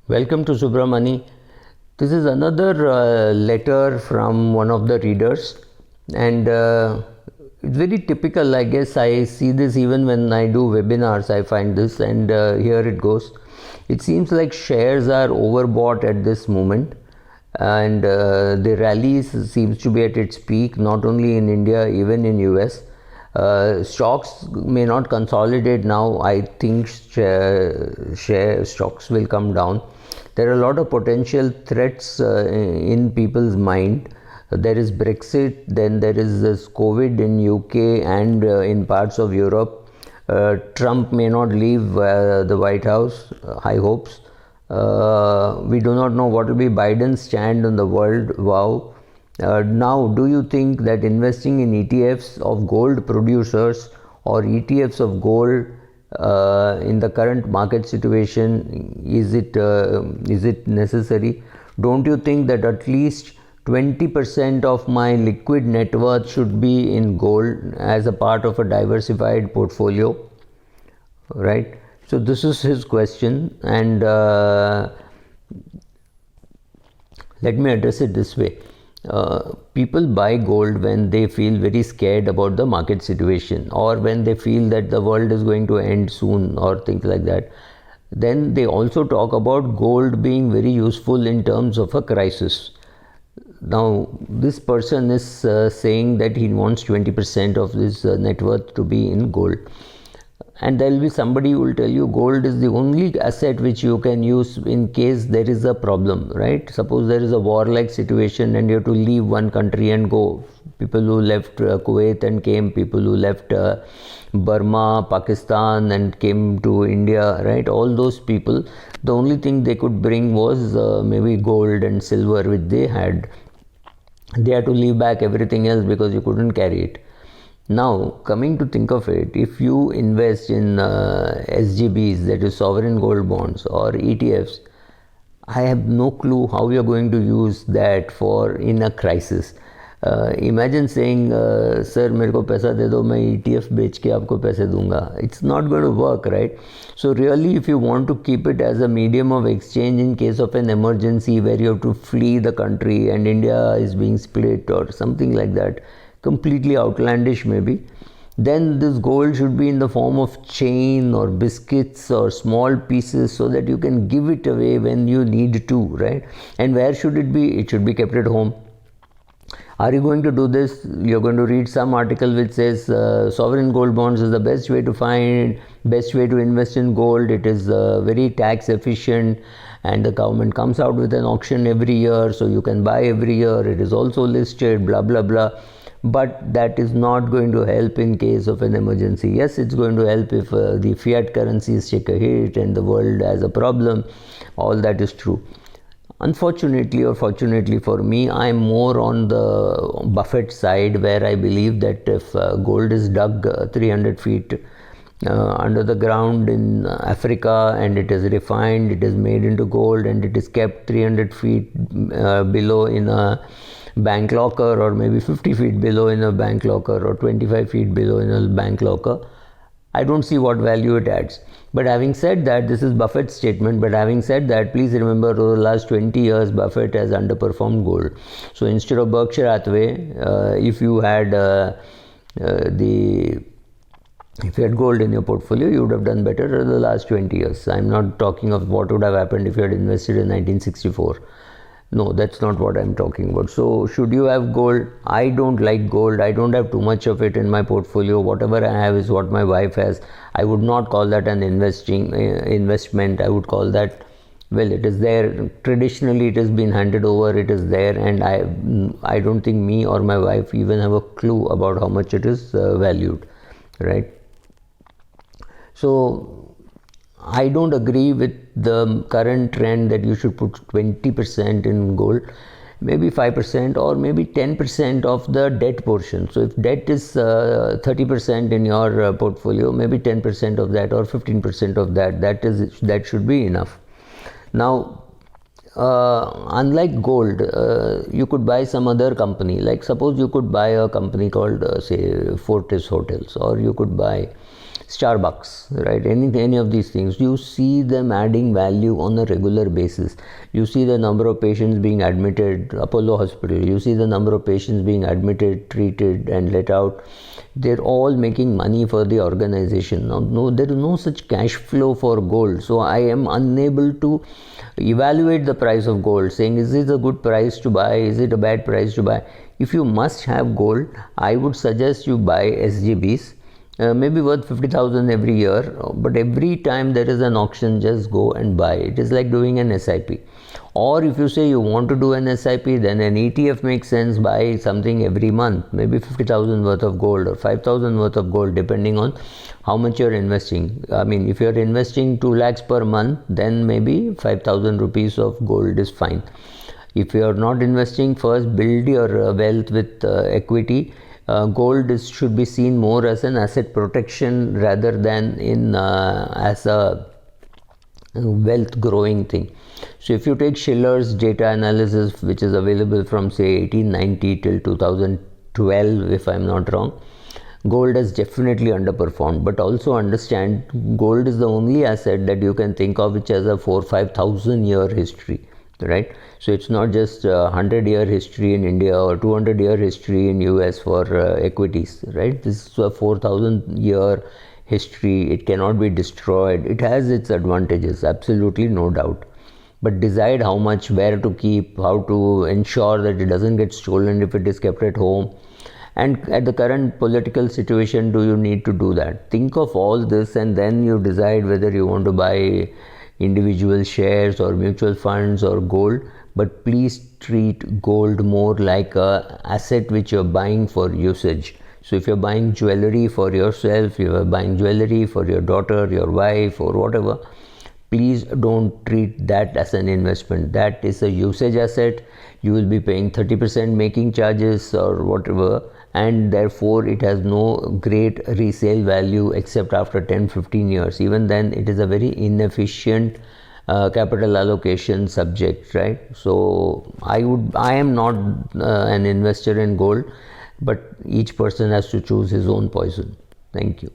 Welcome to Subramani. This is another letter from one of the readers, and it's very typical. I guess I see this even when I do webinars. I find this, and here it goes. It seems like shares are overbought at this moment, and the rally seems to be at its peak, not only in India, even in US. Stocks may not consolidate now. I think stocks will come down. There are a lot of potential threats in people's mind. There is Brexit, then there is this COVID in UK and in parts of Europe. Trump may not leave the White House, high hopes. We do not know what will be Biden's stand on the world. Wow. Now, do you think that investing in ETFs of gold producers or ETFs of gold in the current market situation, is it necessary? Don't you think that at least 20% of my liquid net worth should be in gold as a part of a diversified portfolio? Right? So this is his question, and let me address it this way. People buy gold when they feel very scared about the market situation, or when they feel that the world is going to end soon, or things like that. Then they also talk about gold being very useful in terms of a crisis. Now, this person is saying that he wants 20% of his net worth to be in gold. And there will be somebody who will tell you gold is the only asset which you can use in case there is a problem, right? Suppose there is a war-like situation and you have to leave one country and go. People who left Kuwait and came, people who left Burma, Pakistan and came to India, right? All those people, the only thing they could bring was maybe gold and silver which they had. They had to leave back everything else because you couldn't carry it. Now, coming to think of it, if you invest in SGBs, that is sovereign gold bonds, or ETFs, I have no clue how you are going to use that for in a crisis. Imagine saying, sir, मेरे को पैसा दे दो, मैं ETF बेच के आपको पैसे दूंगा. It's not going to work, right? So really, if you want to keep it as a medium of exchange in case of an emergency where you have to flee the country and India is being split or something like that, completely outlandish maybe, then this gold should be in the form of chain or biscuits or small pieces so that you can give it away when you need to, right? And where should it be? It should be kept at home. Are you going to do this? You're going to read some article which says sovereign gold bonds is the best way to invest in gold. It is very tax efficient, and the government comes out with an auction every year, so you can buy every year. It is also listed, blah blah blah. But that is not going to help in case of an emergency. Yes, it's going to help if the fiat currencies take a hit and the world has a problem. All that is true. Unfortunately or fortunately for me, I am more on the Buffett side, where I believe that if gold is dug 300 feet under the ground in Africa and it is refined, it is made into gold, and it is kept 300 feet below in a bank locker, or maybe 50 feet below in a bank locker, or 25 feet below in a bank locker, I don't see what value it adds. But having said that, this is Buffett's statement, but having said that, please remember over the last 20 years, Buffett has underperformed gold. So instead of Berkshire Hathaway, if you had gold in your portfolio, you would have done better over the last 20 years. I'm not talking of what would have happened if you had invested in 1964. No, that's not what I'm talking about. So should you have gold? I don't like gold. I don't have too much of it in my portfolio. Whatever I have is what my wife has. I would not call that an investment. I would call that, well, it is there. Traditionally, it has been handed over. It is there, and I don't think me or my wife even have a clue about how much it is valued, right? So I don't agree with the current trend that you should put 20% in gold, maybe 5% or maybe 10% of the debt portion. So if debt is 30% in your portfolio, maybe 10% of that or 15% of that should be enough. Now, unlike gold, you could buy some other company. Like suppose you could buy a company called say Fortis Hotels, or you could buy Starbucks, right? Any of these things, you see them adding value on a regular basis. You see the number of patients being admitted, Apollo Hospital, you see the number of patients being admitted, treated and let out. They're all making money for the organization. Now, no, there is no such cash flow for gold. So I am unable to evaluate the price of gold, saying is it a good price to buy, is it a bad price to buy. If you must have gold, I would suggest you buy SGBs, maybe worth 50,000 every year, but every time there is an auction, just go and buy. It is like doing an SIP. Or if you say you want to do an SIP, then an ETF makes sense. Buy something every month, maybe 50,000 worth of gold or 5,000 worth of gold, depending on how much you're investing. I mean, if you're investing 2 lakhs per month, then maybe 5,000 rupees of gold is fine. If you are not investing, first build your wealth with equity. Gold should be seen more as an asset protection rather than as a wealth growing thing. So if you take Shiller's data analysis, which is available from say 1890 till 2012, if I'm not wrong, gold has definitely underperformed. But also understand, gold is the only asset that you can think of which has a 4,000-5,000 year history, right? So it's not just a 100-year history in India or 200-year history in US for equities, right? This is a 4,000-year history. It cannot be destroyed. It has its advantages, absolutely no doubt. But decide how much, where to keep, how to ensure that it doesn't get stolen if it is kept at home. And at the current political situation, do you need to do that? Think of all this and then you decide whether you want to buy individual shares or mutual funds or gold. But please treat gold more like a asset which you're buying for usage. So if you're buying jewelry for yourself, you're buying jewelry for your daughter, your wife or whatever, please don't treat that as an investment. That is a usage asset. You will be paying 30% making charges or whatever, and therefore it has no great resale value except after 10-15 years. Even then it is a very inefficient capital allocation subject, right? So I am not an investor in gold, but each person has to choose his own poison. Thank you.